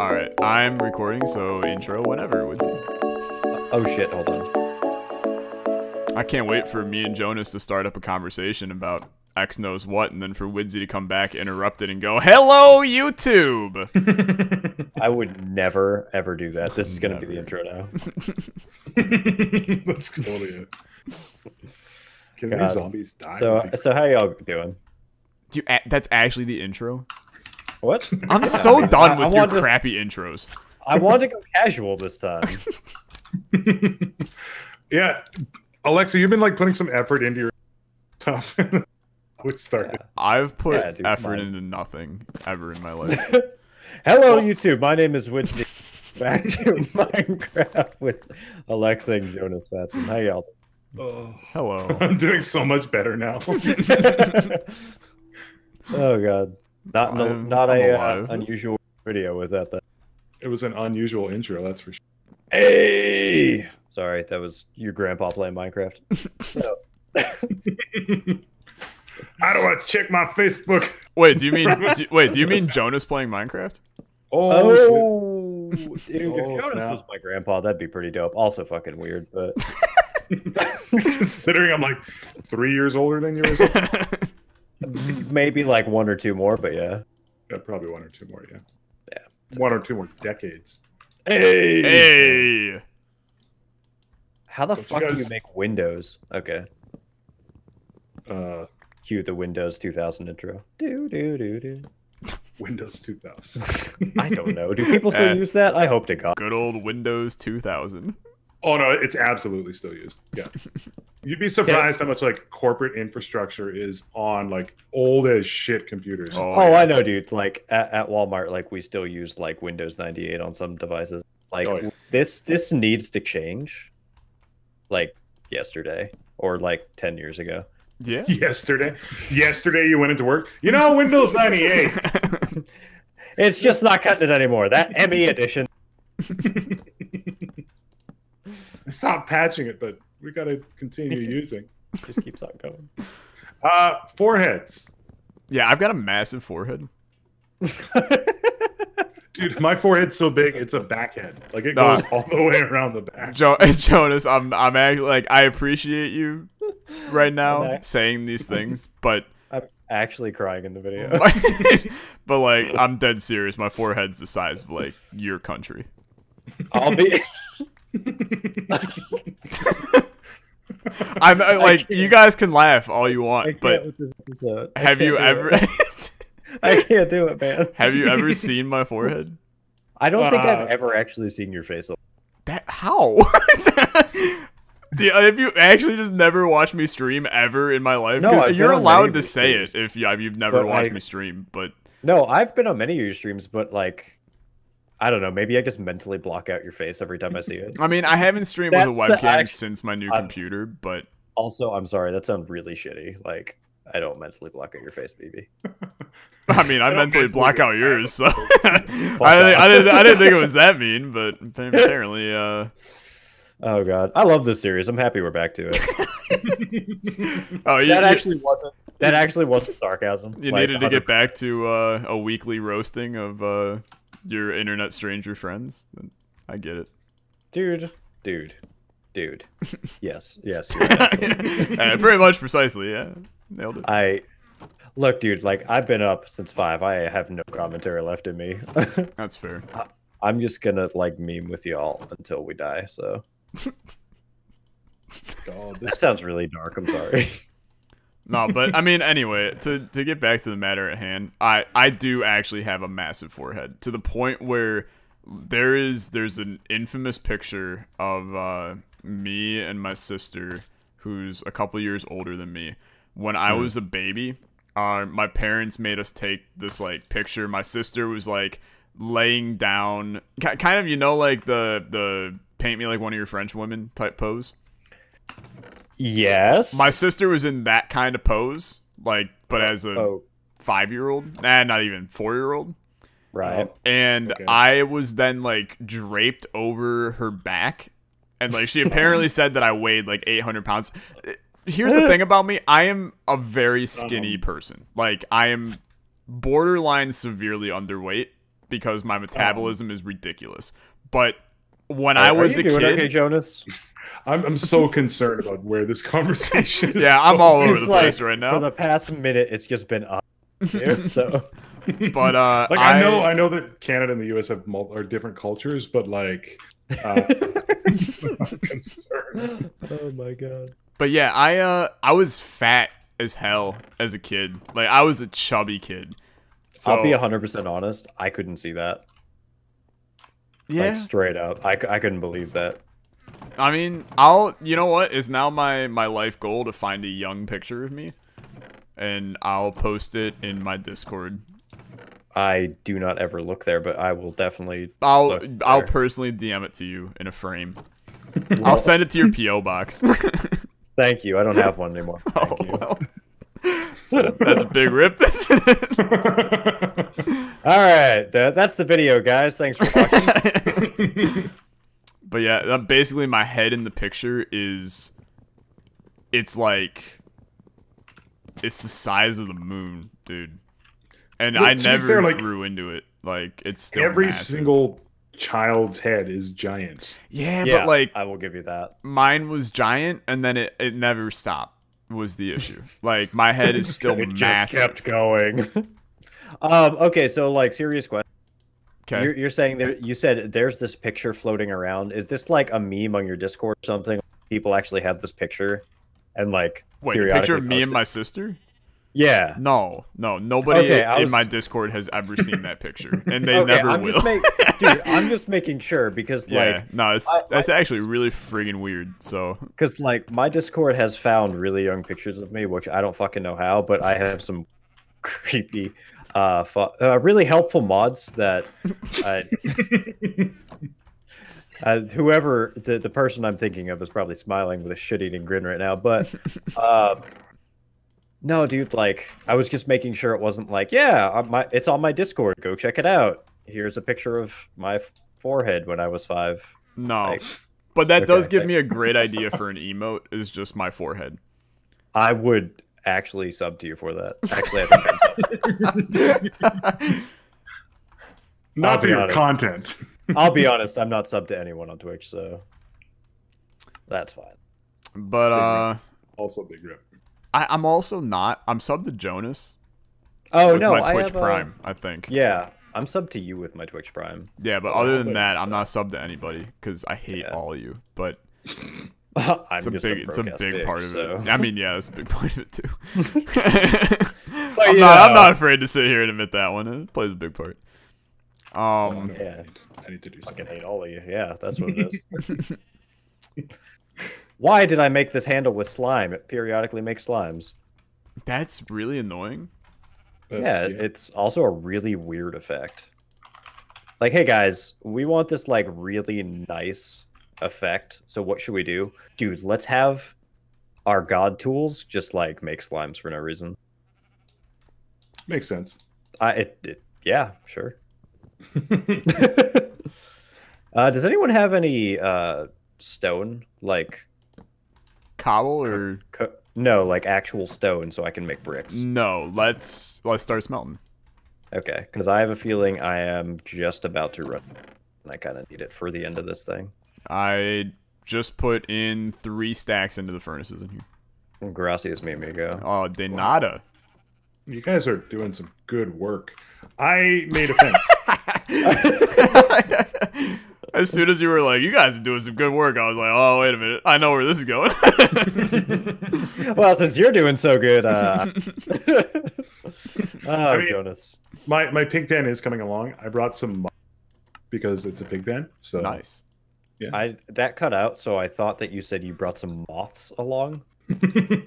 Alright, I'm recording, so intro whenever, Uidsea. Oh shit, hold on. I can't wait for me and Jonus to start up a conversation about X knows what, and then for Uidsea to come back, interrupt it, and go, "Hello, YouTube!" I would never, ever do that. This is going to be the intro now. That's totally it. Can these zombies die? So how y'all doing? That's actually the intro? What? I'm so done with your crappy intros. I wanted to go casual this time. Yeah. Alexa, you've been like putting some effort into your stuff. Which started. Yeah. I've put effort into nothing ever in my life. Hello, YouTube. My name is Uidsea. Back to Minecraft with Alexa and Jonas Matson. How y'all? Hello. I'm doing so much better now. Oh god, not a unusual video with that. It was an unusual intro, that's for sure. Hey, sorry, that was your grandpa playing Minecraft. So. How do I check my Facebook? Wait, do you mean Jonas playing Minecraft? Oh, dude, if Jonas snap. was my grandpa, that'd be pretty dope. Also fucking weird, but considering I'm like 3 years older than you or something. Maybe like one or two more, but yeah. Yeah, probably one or two more, yeah. Yeah. One or two more decades. Hey! How the Don't fuck you do guys- you make Windows? Okay. Uh, Cue the Windows 2000 intro. Do. Windows 2000. I don't know. Do people still use that? I hope to God. Good old Windows 2000. Oh no, it's absolutely still used. Yeah. You'd be surprised how much like corporate infrastructure is on like old as shit computers. Oh, Oh, yeah. I know, dude. Like at Walmart, like we still use like Windows 98 on some devices. Like this needs to change. Like yesterday or like 10 years ago. Yeah. Yesterday you went into work. You know, Windows 98. It's just not cutting it anymore. That ME edition. I stopped patching it, but we got to continue using. Just keeps on going. Foreheads. Yeah, I've got a massive forehead. Dude, my forehead's so big, it's a backhead. Like it goes all the way around the back. Jonas, I'm actually like, I appreciate you right now saying these things, but I'm actually crying in the video. but like, I'm dead serious. My forehead's the size of like your country. I'll be. I'm like, you guys can laugh all you want, but with this episode. have you ever? I can't do it, man. Have you ever seen my forehead? I don't think I've ever actually seen your face. How? Have you actually just never watched me stream ever in my life? No, you're allowed to say it if you've never watched me stream, but no, I've been on many of your streams, but like, I don't know. Maybe I just mentally block out your face every time I see it. I mean, I haven't streamed with a webcam since my new computer, but also, I'm sorry, that sounds really shitty. Like, I don't mentally block out your face, BB. I mean, I mentally block out yours, so I didn't think it was that mean, but apparently, Oh god, I love this series. I'm happy we're back to it. That actually wasn't sarcasm. You like, needed to get back to a weekly roasting of your internet stranger friends. I get it, dude. Yes. Pretty much, precisely. Yeah, nailed it. Look, dude. Like I've been up since 5. I have no commentary left in me. That's fair. I'm just gonna like meme with y'all until we die. So. God, that sounds really dark. I'm sorry. No, but I mean, anyway, to get back to the matter at hand, I do actually have a massive forehead to the point where there's an infamous picture of me and my sister, who's a couple years older than me. When I was a baby, my parents made us take this like picture. My sister was like laying down, kind of, you know, like the paint me like one of your French women type pose. Yes. My sister was in that kind of pose, like, but as a 5-year-old, not even 4-year-old. Right. And I was then like draped over her back, and like she apparently said that I weighed like 800 pounds. Here's the thing about me: I am a very skinny person. Like I am borderline severely underweight. because my metabolism is ridiculous. But when I was a kid, okay, Jonas? I'm so concerned about where this conversation is. Yeah, I'm all over the place right now. For the past minute, it's just been up. So, but like I know that Canada and the US have are different cultures, but like, I'm concerned. Oh my god. But yeah, I was fat as hell as a kid. Like I was a chubby kid. So, I'll be 100% honest. I couldn't see that. Yeah, Like straight up, I couldn't believe that. I mean, you know what? It's now my life goal to find a young picture of me, and I'll post it in my Discord. I do not ever look there, but I will definitely. I'll personally DM it to you in a frame. I'll send it to your PO box. Thank you. I don't have one anymore. Thank you. Well. So that's a big rip, isn't it? All right, that's the video, guys. Thanks for watching. But yeah, basically my head in the picture is, it's like, it's the size of the moon, dude. And Well, I to be never fair, like, grew into it. Like, it's still every massive. single child's head is giant. Yeah, Yeah, but like, I will give you that. mine was giant, and then it never stopped. Was the issue. Like, my head is still It just massive. kept going. Okay, so like serious question. Okay. You're saying that you said there's this picture floating around. Is this like a meme on your Discord or something? People actually have this picture, and like Wait, a picture of me and my sister? Yeah. No, nobody Okay, in my Discord has ever seen that picture, and they Okay, never will. Dude, I'm just making sure because Yeah, no, that's actually really friggin' weird. So, because like my Discord has found really young pictures of me, which I don't fucking know how, but I have some creepy, really helpful mods that whoever the person I'm thinking of is probably smiling with a shit-eating grin right now, but no, dude, like I was just making sure it wasn't like, yeah, it's on my Discord, go check it out. Here's a picture of my forehead when I was 5. no. Like, But that does okay, give me a great idea for an emote, is just my forehead. I would actually sub to you for that. Actually, I think Not for your honest. content. I'll be honest, I'm not sub to anyone on Twitch, so that's fine. But Also big rip. I'm also not. I'm subbed to Jonus. Oh with no, my I Twitch have Prime, I think. Yeah, I'm sub to you with my Twitch Prime. Yeah, but other than that, I'm not subbed to anybody because I hate all of you. But it's a big part of it. I mean, yeah, that's a big part of it too. I'm not afraid to sit here and admit that one. It plays a big part. Yeah, I need to do I something. fucking hate all of you. Yeah, that's what it is. Why did I make this handle with slime? It periodically makes slimes. That's really annoying. Yeah, it's also a really weird effect. Like, hey guys, we want this like really nice effect. So what should we do? Dude, let's have our god tools just like make slimes for no reason. Makes sense. Yeah, sure. Does anyone have any stone, like Cobble or no, like actual stone, so I can make bricks? no? Let's start smelting. Okay, because I have a feeling I am just about to run, and I kind of need it for the end of this thing. I just put in 3 stacks into the furnaces in here. Gracias, mi amigo. Oh, de nada. You guys are doing some good work. I made a fence. As soon as you were like, you guys are doing some good work, I was like, oh, wait a minute. I know where this is going. Well, since you're doing so good, Jonas. My pig pen is coming along. I brought some because it's a pig pen. So Nice. Yeah. That cut out, so I thought that you said you brought some moths along.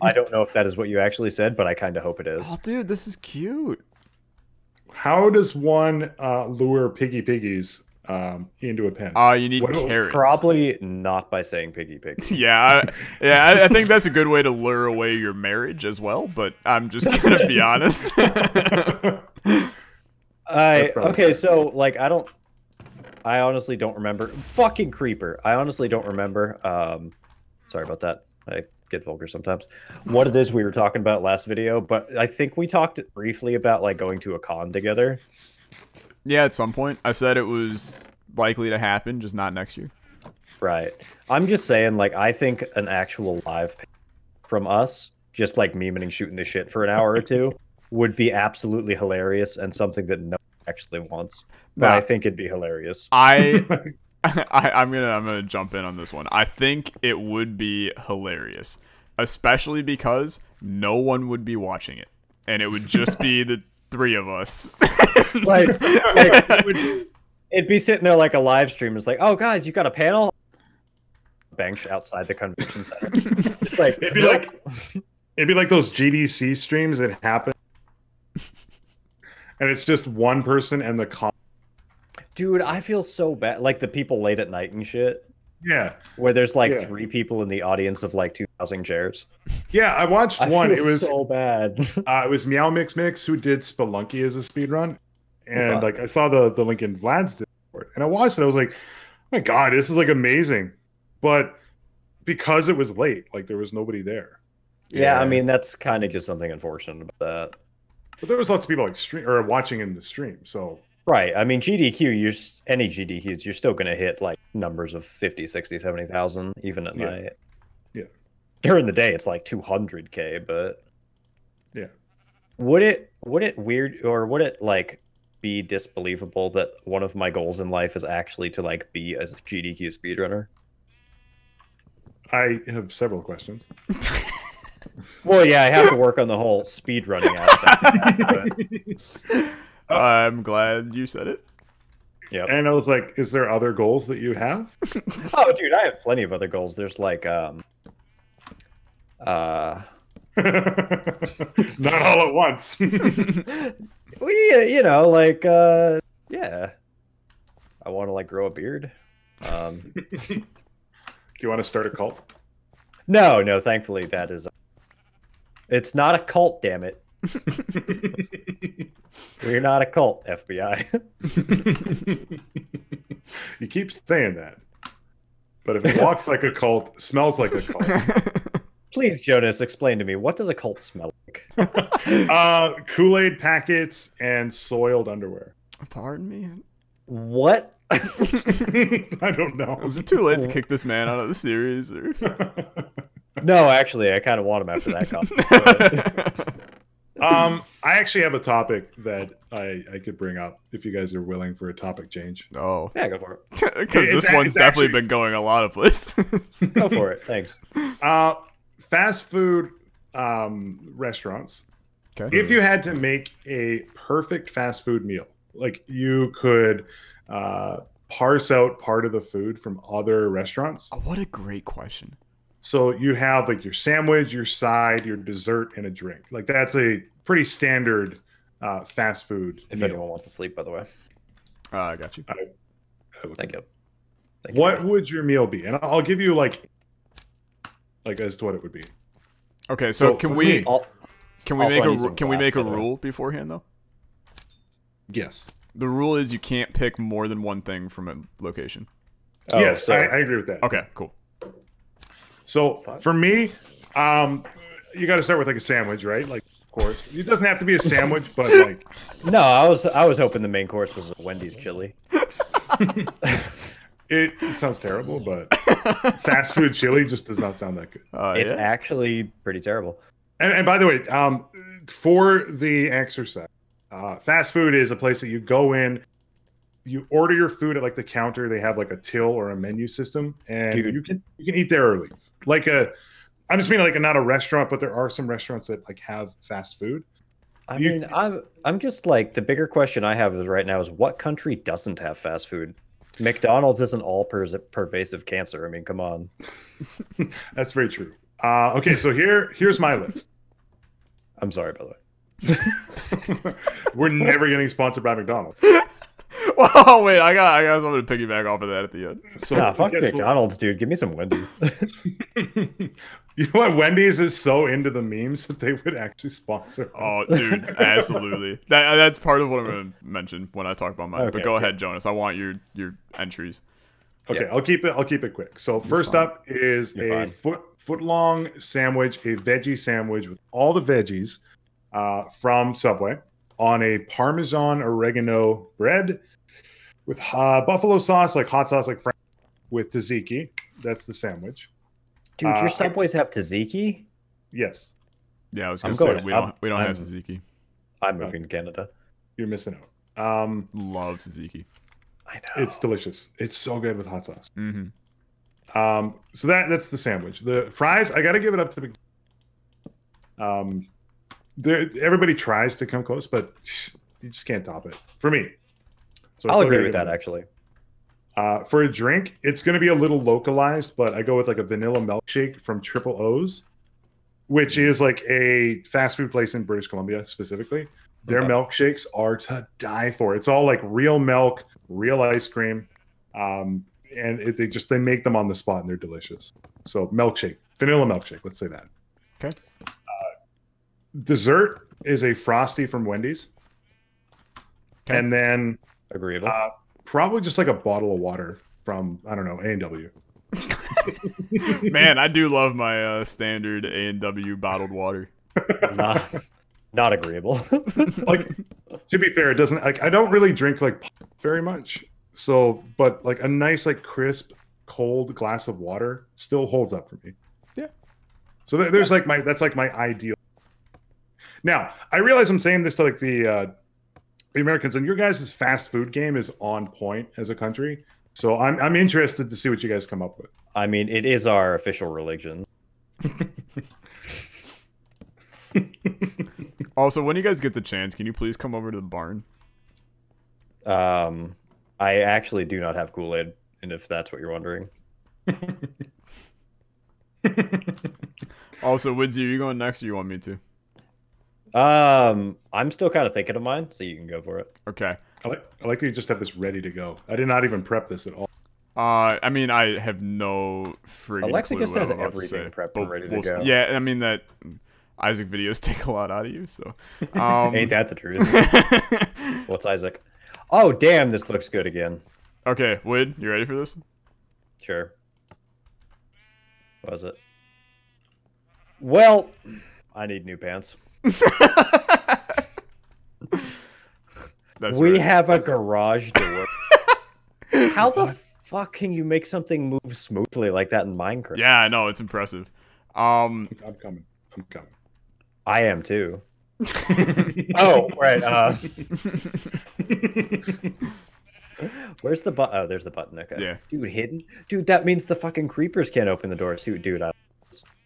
I don't know if that is what you actually said, but I kind of hope it is. Oh, dude, this is cute. How does one lure piggies into a pen? You need carrots. Probably not by saying piggy. Yeah, I think that's a good way to lure away your marriage as well, but I'm just going to be honest. Okay, so, like, I honestly don't remember. Fucking creeper. I honestly don't remember. Sorry about that. I get vulgar sometimes. What it is we were talking about last video, but I think we talked briefly about, like, going to a con together. Yeah, at some point. I said it was likely to happen, just not next year. Right. I'm just saying, like, I think an actual live from us, just like memeing and shooting the shit for an hour or two, would be absolutely hilarious and something that no one actually wants. But I think it'd be hilarious. I'm gonna jump in on this one. I think it would be hilarious, especially because no one would be watching it, and it would just be the three of us. It'd be sitting there like a live stream. It's like, oh guys, you got a panel? Bench outside the convention center. It's like it'd be like those GDC streams that happen, and it's just one person and the Dude, I feel so bad. Like the people late at night and shit. Yeah. Where there's like 3 people in the audience of like 2,000 chairs. Yeah, I watched one. It was so bad. It was Meow Mix Mix who did Spelunky as a speedrun, and like I saw the link in Vlad's Discord, and I watched it. I was like, oh my god, this is like amazing. But because it was late, like there was nobody there. Yeah, I mean that's kind of just something unfortunate about that. But there was lots of people like watching in the stream, so. Right. I mean, GDQ, any GDQs, you're still going to hit like numbers of 50, 60, 70,000 even at night. Yeah. During the day, it's like 200K, but yeah. Would it weird or would it like be disbelievable that one of my goals in life is actually to like be a GDQ speedrunner? I have several questions. Well, yeah, I have to work on the whole speedrunning aspect. I'm glad you said it. Yeah. And I was like, is there other goals that you have? Oh, dude, I have plenty of other goals. There's like not all at once. Well, you know, like yeah. I want to like grow a beard. Do you want to start a cult? No, thankfully that is it's not a cult, damn it. We're not a cult, FBI. You keep saying that. But if it walks like a cult, smells like a cult. Please, Jonas, explain to me, what does a cult smell like? Kool-Aid packets and soiled underwear. Pardon me? What? I don't know. Is it too late to kick this man out of the series? Or? No, actually, I kind of want him after that comment. I actually have a topic that I could bring up if you guys are willing for a topic change. Oh. Yeah, go for it. Because this one's definitely been going a lot of places. Go for it. Thanks. Fast food restaurants. Okay. If you had to make a perfect fast food meal, like you could parse out part of the food from other restaurants. Oh, what a great question. So you have like your sandwich, your side, your dessert, and a drink. Like that's a pretty standard fast food If meal. anyone wants to sleep, by the way. I got you. Thank you. What would your meal be? And I'll give you like as to what it would be. Okay, so can we make a way. rule beforehand though? Yes. The rule is you can't pick more than one thing from a location. Oh, yes, I agree with that. Okay, cool. So for me, you got to start with like a sandwich, right? Like, of course, it doesn't have to be a sandwich, but like. No, I was hoping the main course was a Wendy's chili. It sounds terrible, but fast food chili just does not sound that good. It's actually pretty terrible. And by the way, for the exercise, fast food is a place that you go in, you order your food at like the counter. They have like a till or a menu system, and you can eat there early. Like I'm just meaning like not a restaurant, but there are some restaurants that like have fast food. I mean, I'm just like the bigger question I have right now is what country doesn't have fast food? McDonald's isn't all pervasive cancer. I mean, come on. That's very true. Okay, so here's my list. I'm sorry, by the way. We're never getting sponsored by McDonald's. Oh wait, I got something to piggyback off of that at the end. So fuck McDonald's, dude. Give me some Wendy's. You know what? Wendy's is so into the memes that they would actually sponsor us. Oh, dude, absolutely. That's part of what I'm going to mention when I talk about mine. But go ahead, Jonas. I want your entries. Okay, I'll keep it quick. So first up is a foot long sandwich, a veggie sandwich with all the veggies from Subway. on a Parmesan oregano bread with buffalo sauce, like hot sauce, like with tzatziki. That's the sandwich. Dude, your Subways have tzatziki? Yes. Yeah, I was gonna say we don't have tzatziki. I'm moving to Canada. You're missing out. Love tzatziki. I know. It's delicious. It's so good with hot sauce. Mm-hmm. So that's the sandwich. The fries, I gotta give it up to everybody tries to come close, but you just can't top it for me. So I'll agree with that actually. For a drink, it's going to be a little localized, but I go with like a vanilla milkshake from Triple O's, which is like a fast food place in British Columbia specifically. Their milkshakes are to die for. It's all like real milk, real ice cream, and they make them on the spot and they're delicious. So milkshake, vanilla milkshake, let's say that. Okay. Dessert is a Frosty from Wendy's. Okay. And then agreeable. Probably just like a bottle of water from, I don't know, A&W. Man, I do love my standard A&W bottled water. Not agreeable. Like, to be fair, it doesn't, like, I don't really drink like very much. So, but like a nice, like crisp, cold glass of water still holds up for me. Yeah. So there's like that's like my ideal. Now, I realize I'm saying this to like the Americans, and your guys' fast food game is on point as a country. So I'm interested to see what you guys come up with. I mean, it is our official religion. Also, when you guys get the chance, can you please come over to the barn? I actually do not have Kool-Aid, and if that's what you're wondering. Also, Uidsea, are you going next, or you want me to? I'm still kind of thinking of mine, so you can go for it. Okay. I like that you just have this ready to go. I did not even prep this at all. I mean, I have no friggin' Alexa clue just what has I'm about everything to say, prepped and ready to go. Yeah, I mean that Isaac videos take a lot out of you, so. Ain't that the truth? What's Isaac? Oh, damn, this looks good again. Okay, Wid, you ready for this? Sure. What was it? Well, I need new pants. We have a garage door. How the fuck can you make something move smoothly like that in Minecraft? Yeah, I know, it's impressive. I'm coming. I am too. Oh, right. Where's the button? Oh, there's the button. Okay. Yeah. Dude, hidden? Dude, that means the fucking creepers can't open the door. Dude,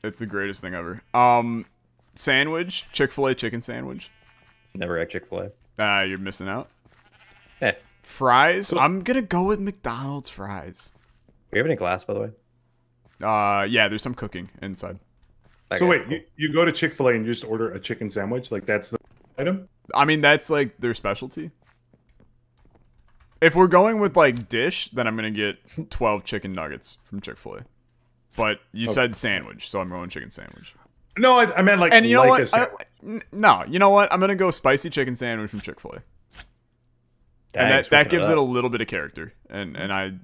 it's the greatest thing ever. Sandwich, Chick-fil-A chicken sandwich. Never had Chick-fil-A. You're missing out. Eh. Fries, I'm gonna go with McDonald's fries. Do you have any glass, by the way? Yeah, there's some cooking inside. Okay, so wait, cool. you go to Chick-fil-A and you just order a chicken sandwich? Like that's the item? I mean, that's like their specialty. If we're going with like dish, then I'm gonna get 12 chicken nuggets from Chick-fil-A. But you said sandwich, so I'm going chicken sandwich. No, I meant like. And you know like what? No, you know what? I'm gonna go spicy chicken sandwich from Chick-fil-A. And that gives it a little bit of character, and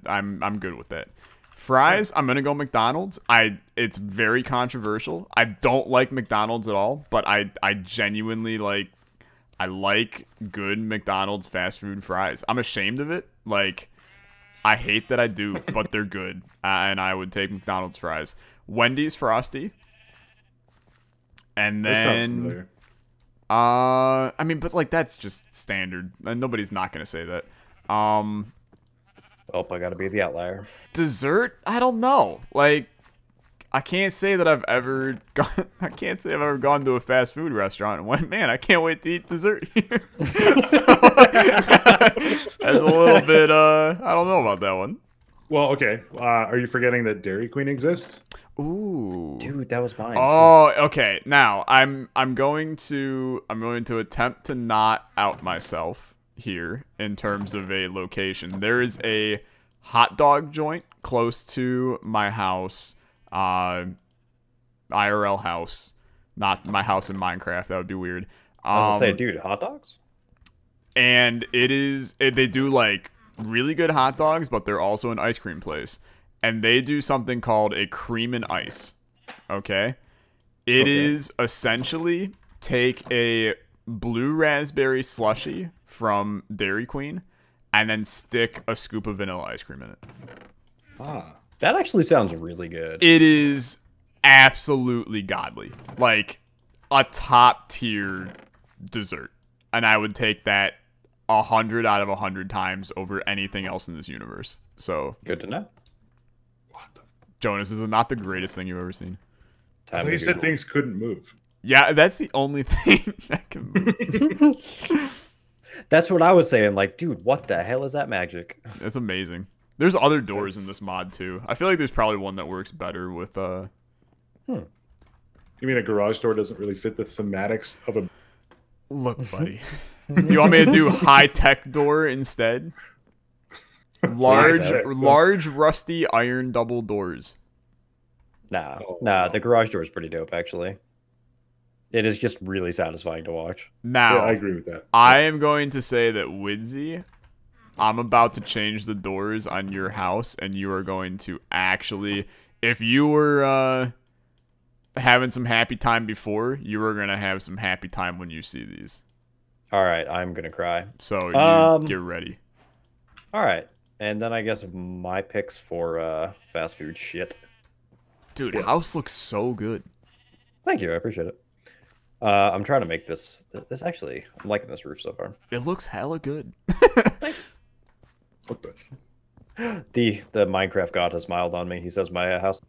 I'm good with that. Fries, I'm gonna go McDonald's. It's very controversial. I don't like McDonald's at all, but I genuinely like good McDonald's fast food fries. I'm ashamed of it. Like, I hate that I do, but they're good, and I would take McDonald's fries. Wendy's Frosty, and then I mean, but like that's just standard. Nobody's not gonna say that. Oh, I gotta be the outlier. Dessert? I don't know. Like, I can't say that I've ever gone. I can't say I've ever gone to a fast food restaurant and went, man, I can't wait to eat dessert here. So, that's a little bit. I don't know about that one. Well, okay. Are you forgetting that Dairy Queen exists? Ooh, dude, that was mine. Oh, okay. Now I'm going to attempt to not out myself here in terms of a location. There is a hot dog joint close to my house, IRL house, not my house in Minecraft. That would be weird. I was gonna say, dude, hot dogs. And they do like really good hot dogs, but they're also an ice cream place. And they do something called a cream and ice. Okay? It is essentially take a blue raspberry slushy from Dairy Queen, and then stick a scoop of vanilla ice cream in it. That actually sounds really good. It is absolutely godly. Like a top tier dessert. And I would take that 100 out of 100 times over anything else in this universe. So good to know. Jonas, is it not the greatest thing you've ever seen? I thought you said things couldn't move. Yeah, that's the only thing that can move. That's what I was saying. Like, dude, what the hell is that magic? It's amazing. There's other doors in this mod too. I feel like there's probably one that works better with You mean a garage door doesn't really fit the thematics of a... Look, buddy. Do you want me to do high-tech door instead? Large rusty iron double doors. Nah, the garage door is pretty dope, actually. It is just really satisfying to watch. Now, yeah, I agree with that. I am going to say that Uidsea, I'm about to change the doors on your house, and you are going to actually, if you were having some happy time before, you are going to have some happy time when you see these. All right, I'm going to cry. So get ready. All right. And then I guess my picks for fast food shit. Dude, house looks so good. Thank you. I appreciate it. I'm trying to make this actually, I'm liking this roof so far. It looks hella good. What the? The Minecraft god has smiled on me. He says my house.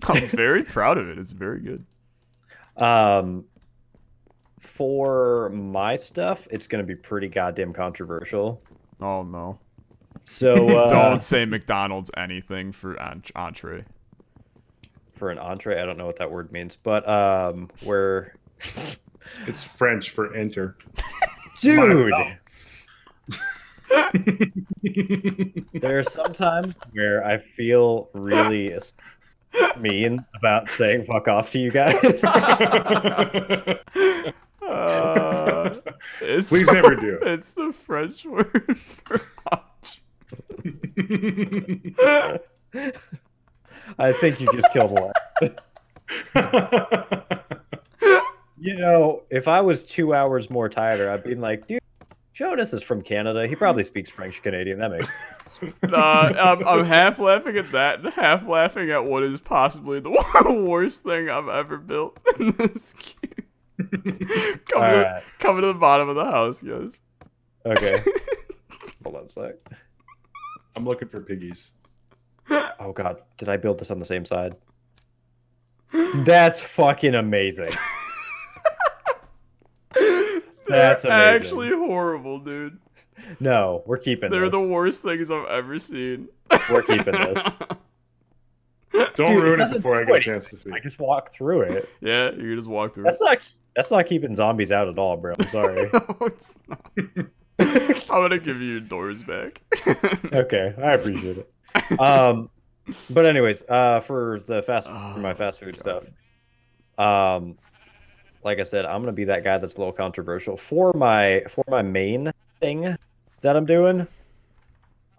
I'm very proud of it. It's very good. For my stuff, it's going to be pretty goddamn controversial. Oh, no. So don't say McDonald's anything for entree. For an entree, I don't know what that word means, but where it's French for enter. Dude. There's some time where I feel really mean about saying fuck off to you guys. Please never do. It's the French word for I think you just killed one. You know, if I was 2 hours more tired, I'd be like, dude, Jonas is from Canada. He probably speaks French Canadian. That makes sense. I'm half laughing at that and half laughing at what is possibly the worst thing I've ever built in this game. Coming to the bottom of the house, guys. Okay. Hold on a sec. I'm looking for piggies. Oh god, did I build this on the same side? That's fucking amazing. That's amazing. Actually horrible, dude. No, we're keeping They're this. the worst things I've ever seen. We're keeping this. Don't ruin it before I get a chance to see. I just walk through it. Yeah, you can just walk through That's not keeping zombies out at all, bro. I'm sorry. No, it's not. I'm gonna give you your doors back. Okay, I appreciate it. But anyways, for my fast food stuff, like I said, I'm gonna be that guy that's a little controversial. For my main thing that I'm doing,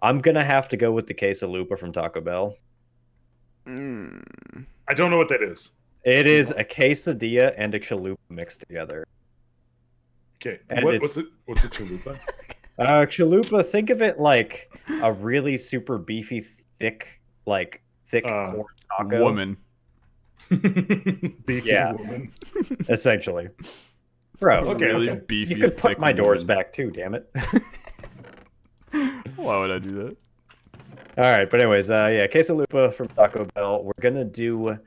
I'm gonna have to go with the quesalupa from Taco Bell. I don't know what that is. It is a quesadilla and a chalupa mixed together. Okay, what's a chalupa? Chalupa, think of it like a really super beefy, thick corn taco. Woman. Beefy woman. Essentially. Bro, okay, really beefy, you could put my doors back too, damn it. Why would I do that? Alright, but anyways, quesalupa from Taco Bell. We're gonna do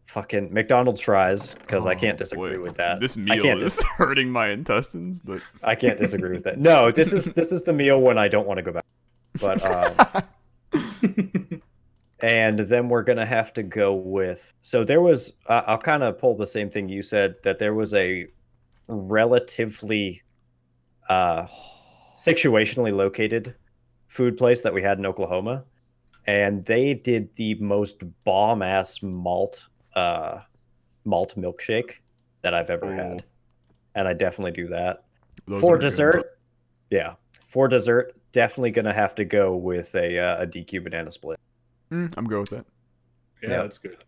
fucking McDonald's fries, because I can't disagree with that. This meal is hurting my intestines, but I can't disagree with that. No, this is the meal when I don't want to go back. But and then we're gonna have to go with. So there was. I'll kind of pull the same thing you said, that there was a relatively situationally located food place that we had in Oklahoma, and they did the most bomb ass malt milkshake that I've ever had, and I definitely do that. For dessert, for dessert, definitely gonna have to go with a DQ banana split. I'm good with that. Yeah, that's good.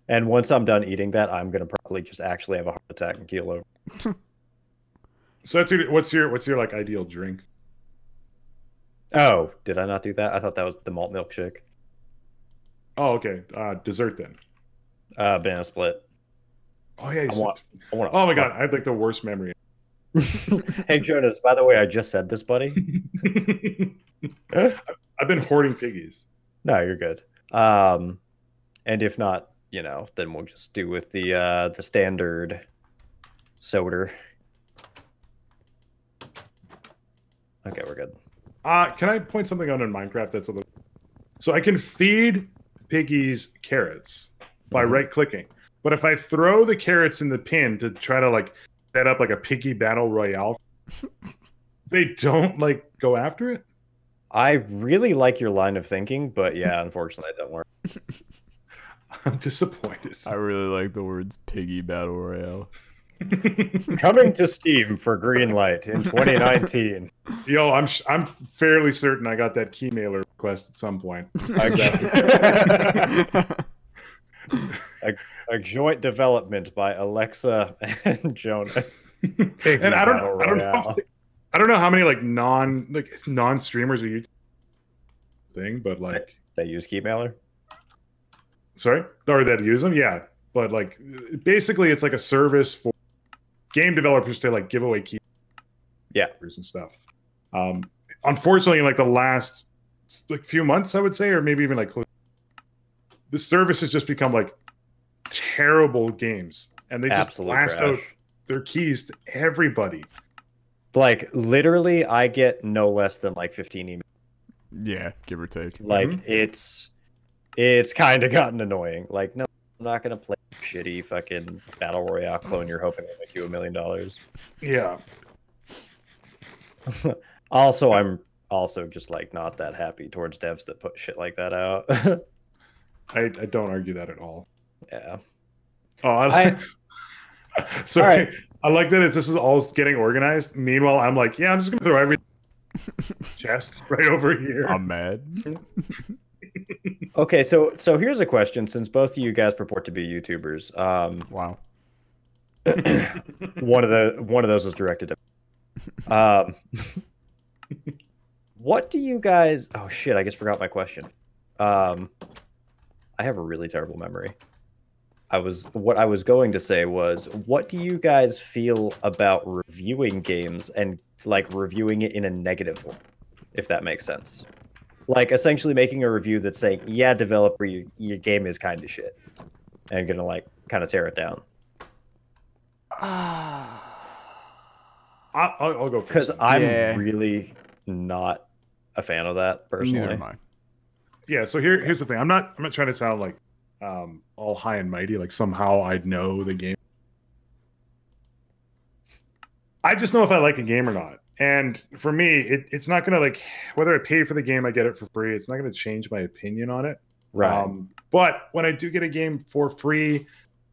And once I'm done eating that, I'm gonna probably just actually have a heart attack and keel over. So that's what's your like ideal drink? Oh, did I not do that? I thought that was the malt milkshake. Oh, okay. Dessert then. Banana split. Oh yeah. I want Oh my god, I have like the worst memory. Hey Jonas, by the way, I just said this, buddy. I've been hoarding piggies. No, you're good. And if not, then we'll just do with the standard soda. Okay, we're good. Can I point something out in Minecraft that's a little... So I can feed piggies carrots by right-clicking. But if I throw the carrots in the pin to try to like set up like a piggy battle royale, they don't like go after it? I really like your line of thinking, but yeah, unfortunately it doesn't work. I'm disappointed. I really like the words piggy battle royale. Coming to Steam for Greenlight in 2019. Yo, I'm fairly certain I got that key mailer request at some point. A joint development by Alexa and Jonas. And I don't know how many like non streamers are YouTube thing, but like they use key mailer. Sorry, or that use them, yeah. But like basically, it's like a service for game developers to like give away keys, and stuff. Unfortunately, in like the last like few months, I would say, or maybe even like the service has just become like terrible games, and they just blast out their keys to everybody. Like literally, I get no less than like 15 emails. Yeah, give or take. Like it's kind of gotten annoying. Like, no, I'm not gonna play shitty fucking battle royale clone you're hoping will make you $1 million. Yeah. Also, I'm also just like not that happy towards devs that put shit like that out. I don't argue that at all. Yeah. Oh, sorry. Right. I like that this is all getting organized. Meanwhile, I'm like, yeah, I'm just gonna throw everything chest right over here. I'm mad. Okay, so here's a question. Since both of you guys purport to be YouTubers, wow. one of those is directed at. What do you guys? Oh shit! I just forgot my question. I have a really terrible memory. What I was going to say was, what do you guys feel about reviewing games and like reviewing it in a negative way, if that makes sense? Like essentially making a review that's saying, yeah, developer, your game is kind of shit, and gonna like kind of tear it down. I'll go because I'm really not a fan of that personally. Neither am I. Yeah, so here's the thing. I'm not trying to sound like all high and mighty, like somehow I know the game. I just know if I like a game or not. And for me, it's not going to like, whether I pay for the game, I get it for free. It's not going to change my opinion on it. Right. But when I do get a game for free,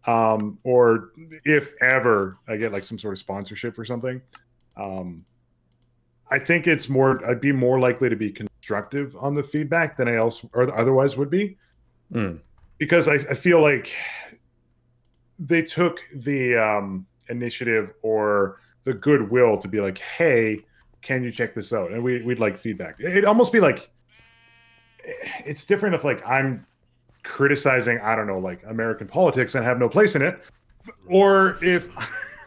or if ever I get like some sort of sponsorship or something, I think I'd be more likely to be constructive on the feedback than I otherwise would be. Because I feel like they took the initiative or the goodwill to be like, hey, can you check this out? And we'd like feedback. It'd almost be like, it's different if like I'm criticizing, I don't know, like American politics and have no place in it. Or if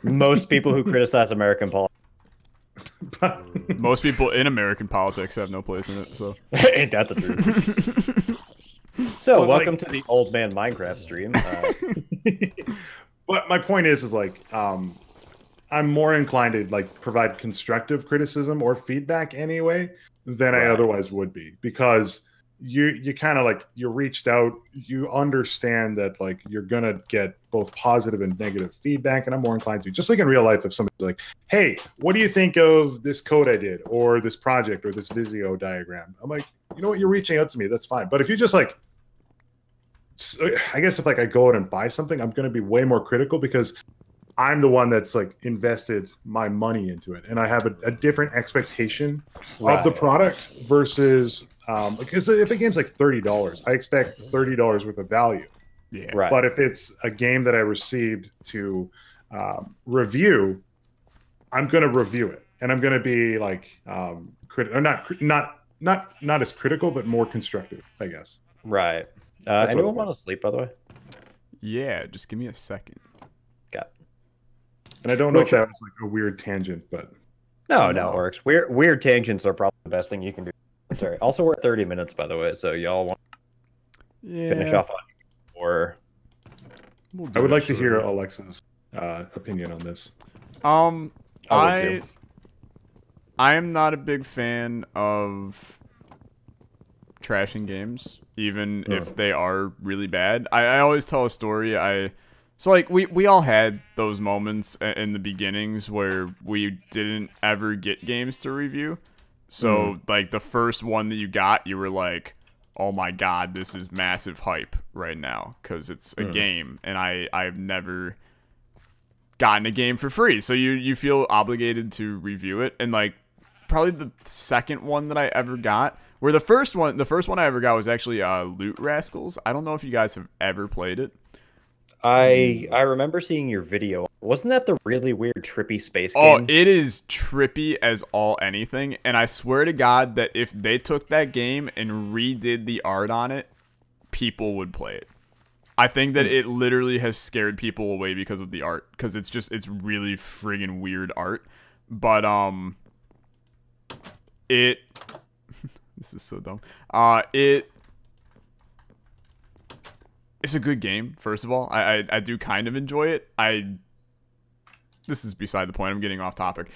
most people who criticize American politics. Most people in American politics have no place in it, so ain't that the truth? So but welcome to the old man Minecraft stream. But my point is like, I'm more inclined to like provide constructive criticism or feedback anyway than I otherwise would be, because you kind of like, you reached out, you understand that like you're gonna get both positive and negative feedback, and I'm more inclined to, just like in real life, if somebody's like, hey, what do you think of this code I did, or this project, or this Visio diagram, I'm like, you know what, you're reaching out to me, that's fine. But if you just like, I guess if like I go out and buy something, I'm going to be way more critical because I'm the one that's like invested my money into it, and I have a different expectation of the product versus because if a game's like $30, I expect $30 worth of value. Yeah. Right. But if it's a game that I received to review, I'm going to review it, and I'm going to be like not as critical, but more constructive, I guess. Right. Anyone want to sleep, by the way? Yeah, just give me a second. Got. And I don't know if that was like a weird tangent, but no, it works. Weird tangents are probably the best thing you can do. Sorry. Also, we're at 30 minutes, by the way, so y'all want to finish off on, or I would like to hear Alexa's opinion on this. I am not a big fan of trashing games, even if they are really bad. I always tell a story. So like we all had those moments in the beginnings where we didn't ever get games to review. So like the first one that you got, you were like, oh my god, this is massive hype right now because it's a game, and I've never gotten a game for free, so you feel obligated to review it. And like probably the second one that I ever got, where the first one I ever got was actually Loot Rascals. I don't know if you guys have ever played it. I remember seeing your video. Wasn't that the really weird trippy space game? Oh, it is trippy as all anything, and I swear to God that if they took that game and redid the art on it, people would play it. I think that it literally has scared people away because of the art, because it's really friggin' weird art. But this is so dumb. It's a good game, first of all. I do kind of enjoy it. This is beside the point. I'm getting off topic.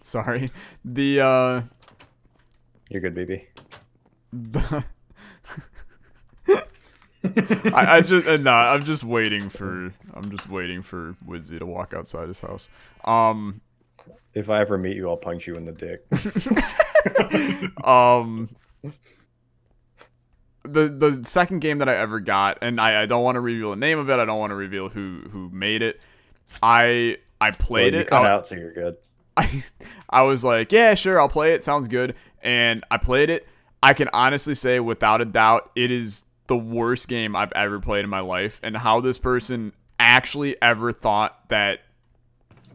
Sorry. You're good, baby. I'm just waiting for Uidsea to walk outside his house. If I ever meet you, I'll punch you in the dick. The second game that I ever got, and I don't want to reveal the name of it. I don't want to reveal who made it. I played it. Cut out, so you're good. I was like, yeah, sure, I'll play it. Sounds good. And I played it. I can honestly say, without a doubt, it is the worst game I've ever played in my life. And how this person actually ever thought that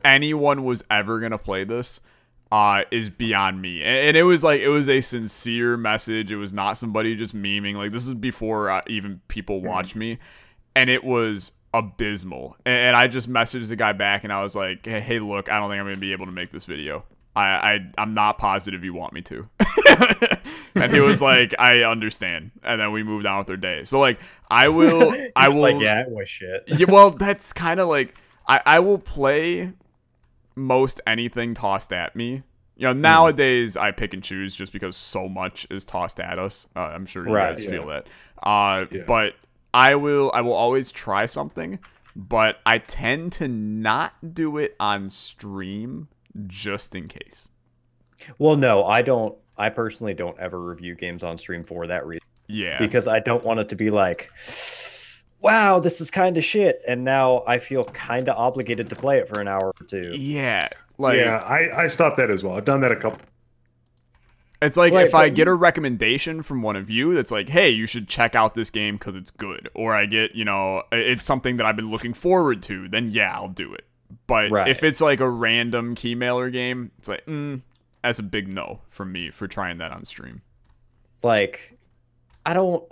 anyone was ever gonna play this is beyond me. And it was a sincere message. It was not somebody just memeing. Like, this is before even people watch me, and it was abysmal. And I just messaged the guy back, and I was like, hey, look, I don't think I'm gonna be able to make this video. I'm not positive you want me to. And he was like, I understand. And then we moved on with our day. So like, I will like, yeah, it was shit. Yeah, well, that's kind of like, I will play most anything tossed at me. You know, nowadays I pick and choose just because so much is tossed at us. I'm sure you guys feel that. But I will always try something, but I tend to not do it on stream just in case. Well, no, I don't. I personally don't ever review games on stream for that reason. Yeah. Because I don't want it to be like, wow, this is kind of shit, and now I feel kind of obligated to play it for an hour or two. Yeah. Like, yeah, I stopped that as well. I've done that a couple. It's like, if I get a recommendation from one of you that's like, hey, you should check out this game because it's good, or I get, you know, it's something that I've been looking forward to, then yeah, I'll do it. But if it's like a random keymailer game, it's like, that's a big no from me for trying that on stream. Like, I don't,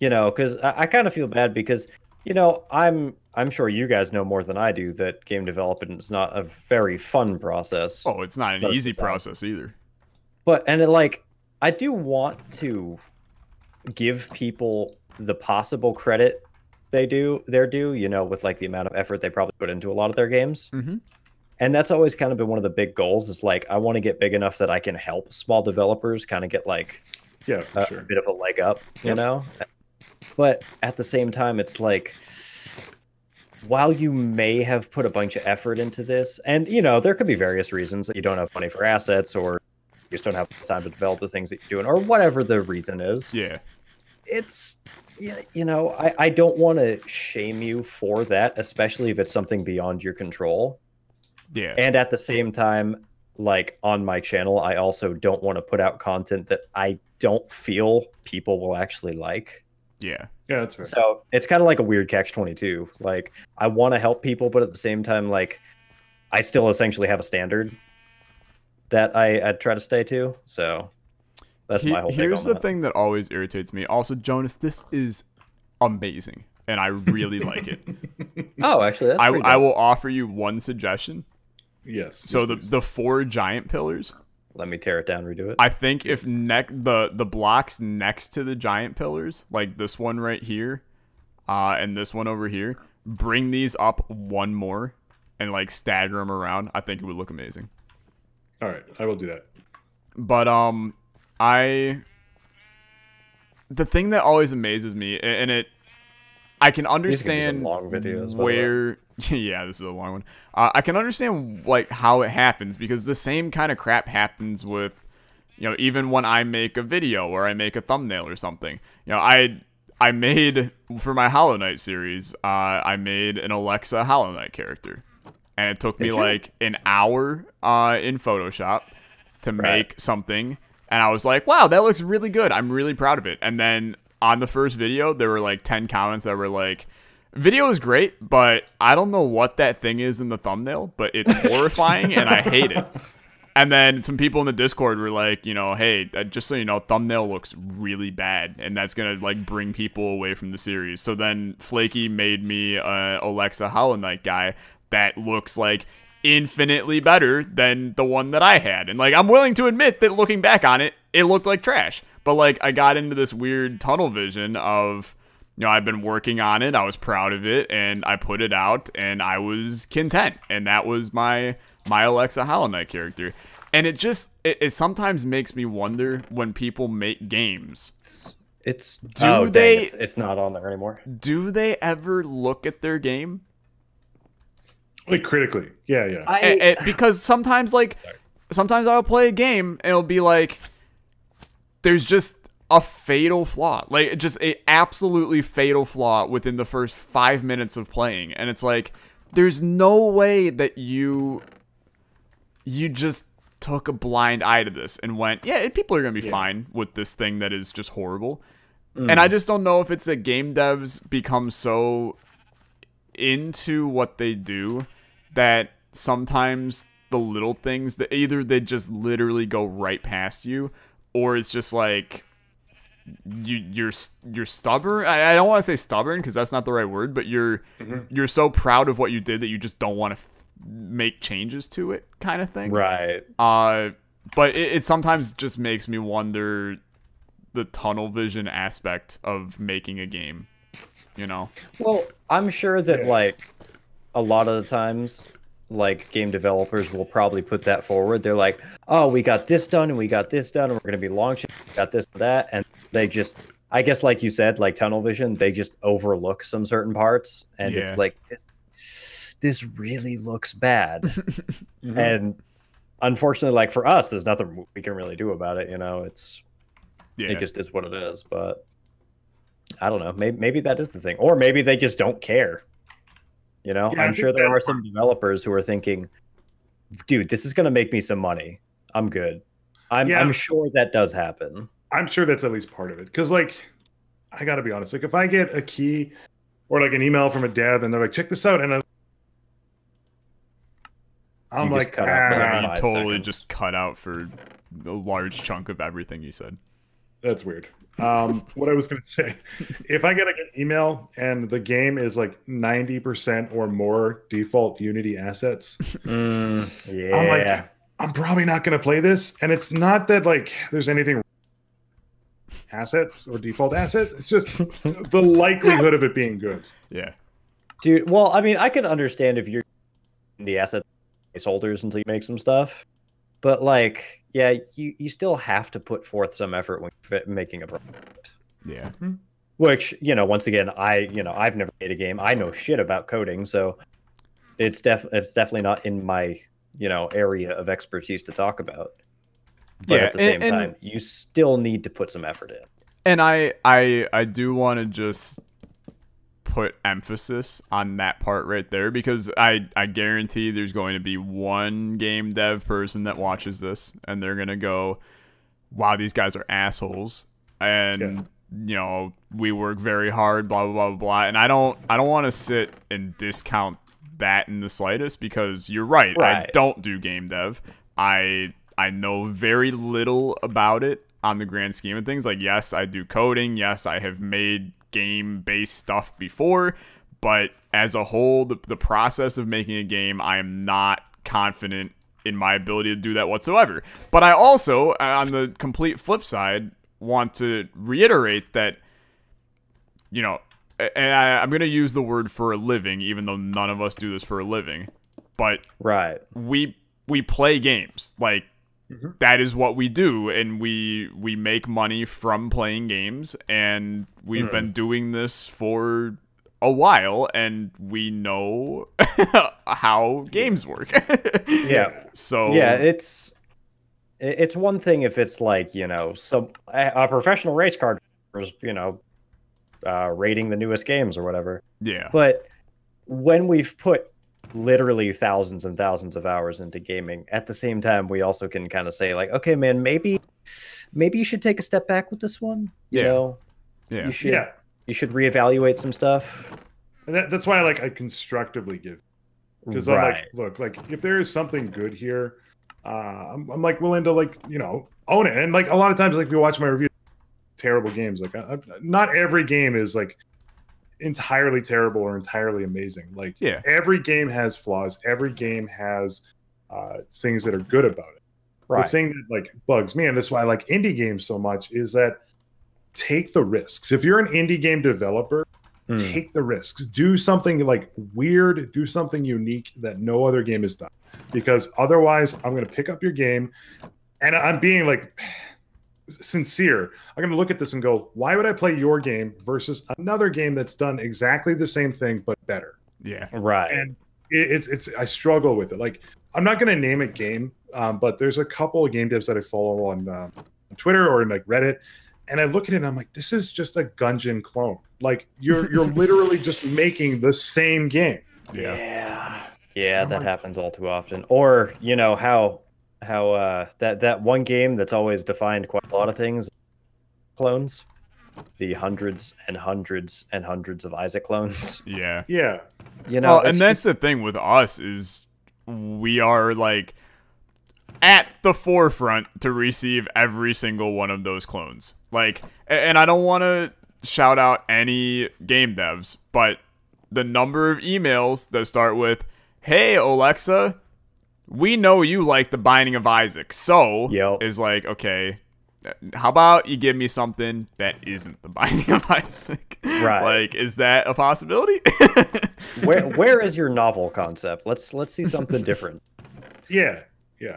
you know, because I kind of feel bad because, you know, I'm sure you guys know more than I do that game development is not a very fun process. Oh, it's not an easy process either. But, and it, like, I do want to give people the possible credit they're due, you know, with like the amount of effort they probably put into a lot of their games. And that's always kind of been one of the big goals, is like, I want to get big enough that I can help small developers kind of get like a bit of a leg up, you know? But at the same time, it's like, while you may have put a bunch of effort into this, and, you know, there could be various reasons that you don't have money for assets, or you just don't have time to develop the things that you're doing, or whatever the reason is. Yeah. It's, you know, I don't want to shame you for that, especially if it's something beyond your control. Yeah. And at the same time, like, on my channel, I also don't want to put out content that I don't feel people will actually like. Yeah. Yeah, that's fair. So it's kind of like a weird catch-22. Like, I want to help people, but at the same time, like, I still essentially have a standard that I try to stay to. So that's my whole Here's take on the thing that always irritates me. Also, Jonas, this is amazing, and I really like it. Oh, actually, that's pretty I dope. will offer you one suggestion. Yes. So please. the 4 giant pillars. Let me tear it down, redo it. I think if the blocks next to the giant pillars, like this one right here, and this one over here, bring these up one more, and like stagger them around. I think it would look amazing. All right, I will do that. But the thing that always amazes me, and I can understand long videos, where yeah, this is a long one. I can understand like how it happens, because the same kind of crap happens with, you know, even when I make a video or I make a thumbnail or something. You know, I made, for my Hollow Knight series, I made an Alexa Hollow Knight character, and it took me like an hour in Photoshop to make something, and I was like, wow, that looks really good. I'm really proud of it. And then on the first video, there were like 10 comments that were like, video is great, but I don't know what that thing is in the thumbnail, but it's horrifying and I hate it. And then some people in the Discord were like, you know, hey, just so you know, thumbnail looks really bad, and that's going to like bring people away from the series. So then Flaky made me a Alexa Hollow Knight guy that looks like infinitely better than the one that I had. And like, I'm willing to admit that looking back on it, it looked like trash. But like, I got into this weird tunnel vision of, you know, I've been working on it, I was proud of it, and I put it out, and I was content. And that was my Alexa Hollow Knight character. And it just, it sometimes makes me wonder when people make games. It's not on there anymore. Do they ever look at their game? Like critically, yeah. Because sometimes I'll play a game and it'll be like, there's just a fatal flaw, like just a absolutely fatal flaw within the first 5 minutes of playing, and it's like, there's no way that you just took a blind eye to this and went, yeah, people are gonna be fine with this thing that is just horrible. And I just don't know if it's that game devs become so into what they do that sometimes the little things that either they just literally go right past you, or it's just like you're stubborn. I don't want to say stubborn because that's not the right word, but you're so proud of what you did that you just don't want to make changes to it, kind of thing. Right. But it sometimes just makes me wonder the tunnel vision aspect of making a game, you know? Well, I'm sure that like a lot of the times, like, game developers will probably put that forward. They're like, oh, we got this done and we got this done and we're going to be launching, we got this and that. And they just, I guess, like you said, like tunnel vision, they just overlook some certain parts. And it's like, this really looks bad. And unfortunately, like for us, there's nothing we can really do about it. You know, it just is what it is. But I don't know. Maybe that is the thing. Or maybe they just don't care. You know, I'm sure there are some developers who are thinking, dude, this is going to make me some money. I'm good. I'm sure that does happen. I'm sure that's at least part of it. Because, like, I got to be honest. Like, if I get a key or, like, an email from a dev and they're like, check this out. And I'm like, you totally just cut out for a large chunk of everything you said. That's weird. What I was going to say, if I get like an email and the game is like 90% or more default Unity assets, I'm like, I'm probably not going to play this. And it's not that like there's anything assets or default assets. It's just the likelihood of it being good. Yeah. Dude, well, I mean, I can understand if you're the asset placeholders until you make some stuff. But like, yeah, you still have to put forth some effort when you're making a product. Yeah. Which, you know, once again, I've never made a game. I know shit about coding, so it's definitely not in my, you know, area of expertise to talk about. But at the same time, you still need to put some effort in. And I do want to just put emphasis on that part right there, because I guarantee there's going to be one game dev person that watches this and they're going to go, wow, these guys are assholes. And you know, we work very hard, blah blah blah blah. And I don't want to sit and discount that in the slightest, because you're right. I don't do game dev. I know very little about it on the grand scheme of things. Like, yes, I do coding. Yes, I have made game-based stuff before, but as a whole, the process of making a game, I am not confident in my ability to do that whatsoever. But I also, on the complete flip side, want to reiterate that, you know, and I'm going to use the word for a living, even though none of us do this for a living, but we play games. Like, that is what we do, and we make money from playing games, and we've been doing this for a while, and we know how games work. So it's one thing if it's like, you know, some a professional race car drivers, you know, rating the newest games or whatever. Yeah. But when we've put literally thousands and thousands of hours into gaming, at the same time, we also can kind of say like, okay, man, maybe you should take a step back with this one. You know, you should reevaluate some stuff. And that's why I constructively give, because I'm like, look, like if there is something good here, I'm like willing to, like, you know, own it. And like a lot of times, like if you watch my review, terrible games, like not every game is like entirely terrible or entirely amazing. Like every game has flaws. Every game has things that are good about it. The thing that like bugs me, and that's why I like indie games so much, is that take the risks. If you're an indie game developer, take the risks. Do something like weird, do something unique that no other game has done. Because otherwise, I'm going to pick up your game, and I'm being like sincere. I'm going to look at this and go, why would I play your game versus another game that's done exactly the same thing but better? Yeah, right. And it's I struggle with it. Like, I'm not going to name a game, but there's a couple of game devs that I follow on Twitter or in like Reddit, and I look at it and I'm like, this is just a Gungeon clone. Like, you're literally just making the same game. Yeah, that happens all too often. Or, you know, how that one game that's always defined quite a lot of things, clones, the hundreds and hundreds and hundreds of Isaac clones. Yeah. You know, and that's the thing with us, is we are like at the forefront to receive every single one of those clones. Like, and I don't want to shout out any game devs, but the number of emails that start with, "Hey Alexa, we know you like The Binding of Isaac, so," is like, okay, how about you give me something that isn't The Binding of Isaac? Right. Like, is that a possibility? where is your novel concept? Let's see something different. Yeah.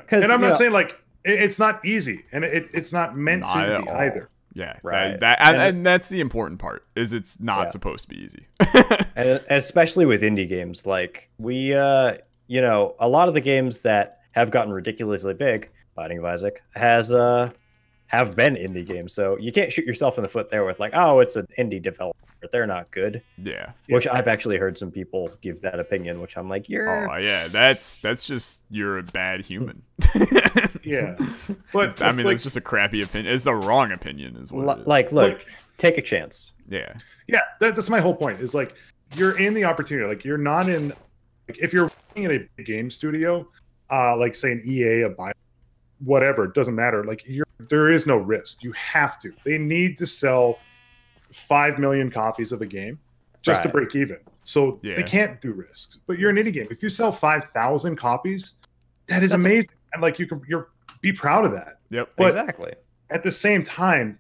And I'm not saying like it's not easy, and it's not meant to be either. Yeah, right. And that's the important part, is it's not supposed to be easy. And especially with indie games, like we, you know, a lot of the games that have gotten ridiculously big, Binding of Isaac, have been indie games. So you can't shoot yourself in the foot there with like, oh, it's an indie developer, they're not good. Yeah. Which I've actually heard some people give that opinion, which I'm like, oh yeah, that's just, you're a bad human. Yeah. But I mean, it's just a crappy opinion. It's the wrong opinion, is what it is. Like, look, take a chance. Yeah. Yeah, that's my whole point, is like, you're in the opportunity. Like, you're not in, like, if you're working in a big game studio, like say an EA, a Bio, whatever, it doesn't matter. Like, there is no risk. You have to. They need to sell 5 million copies of a game just to break even. So they can't do risks. But you're an indie game. If you sell 5,000 copies, that's amazing. And like, you're be proud of that. Yep. But exactly. At the same time,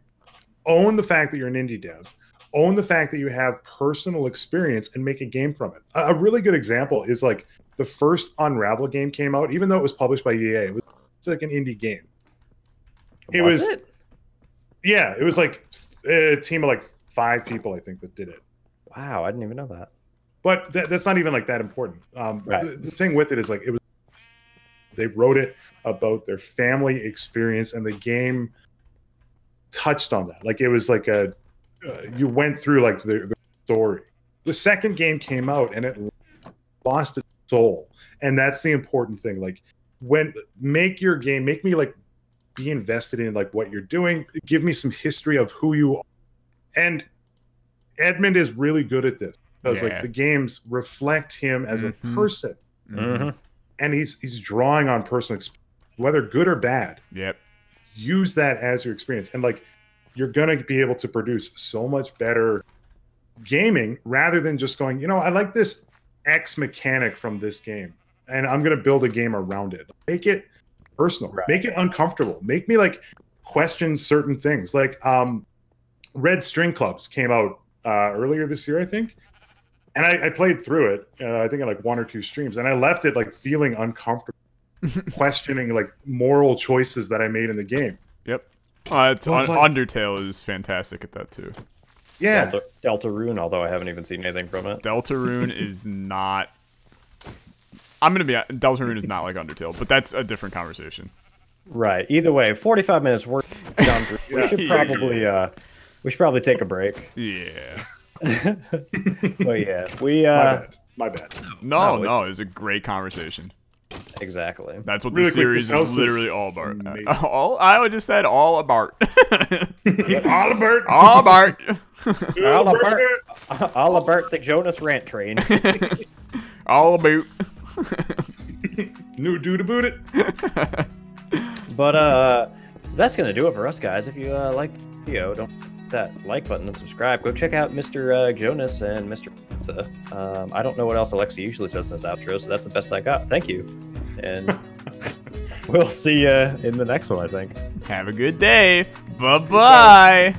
own the fact that you're an indie dev. Own the fact that you have personal experience and make a game from it. A really good example is like the first Unravel game came out, even though it was published by EA. It's like an indie game. It was yeah, it was like a team of like 5 people, I think, that did it. Wow, I didn't even know that. But that's not even like that important. The thing with it is like, they wrote it about their family experience, and the game touched on that. Like, it was like you went through like the story. The second game came out and it lost its soul, and that's the important thing. Like, make your game, make me like be invested in like what you're doing. Give me some history of who you are, And Edmund is really good at this because like the games reflect him as a person, and he's drawing on personal experience, whether good or bad. Yep. Use that as your experience, and like you're gonna be able to produce so much better gaming rather than just going, you know, I like this X mechanic from this game, and I'm gonna build a game around it. Make it personal, make it uncomfortable, make me like question certain things. Like Red String Clubs came out earlier this year, I think, and I played through it. I think in like 1 or 2 streams, and I left it like feeling uncomfortable, questioning like moral choices that I made in the game. Yep. Undertale is fantastic at that too. Yeah. Deltarune, although I haven't even seen anything from it. Deltarune is not. I'm gonna be. Deltarune is not like Undertale, but that's a different conversation. Right. Either way, 45 minutes worth. We should probably. We should probably take a break. Yeah. But yeah, My bad. No, it was a great conversation. Exactly. That's what the series is literally all about. I just said all about. All about. All about. All about the Jonus rant train. All about. New dude about it. But that's gonna do it for us, guys. If you like the video, don't hit that like button and subscribe. Go check out Mr. Jonus and Mr. Uidsea. I don't know what else Alexa usually says in this outro, so that's the best I got. Thank you, and we'll see you in the next one, I think. Have a good day. Bye-bye.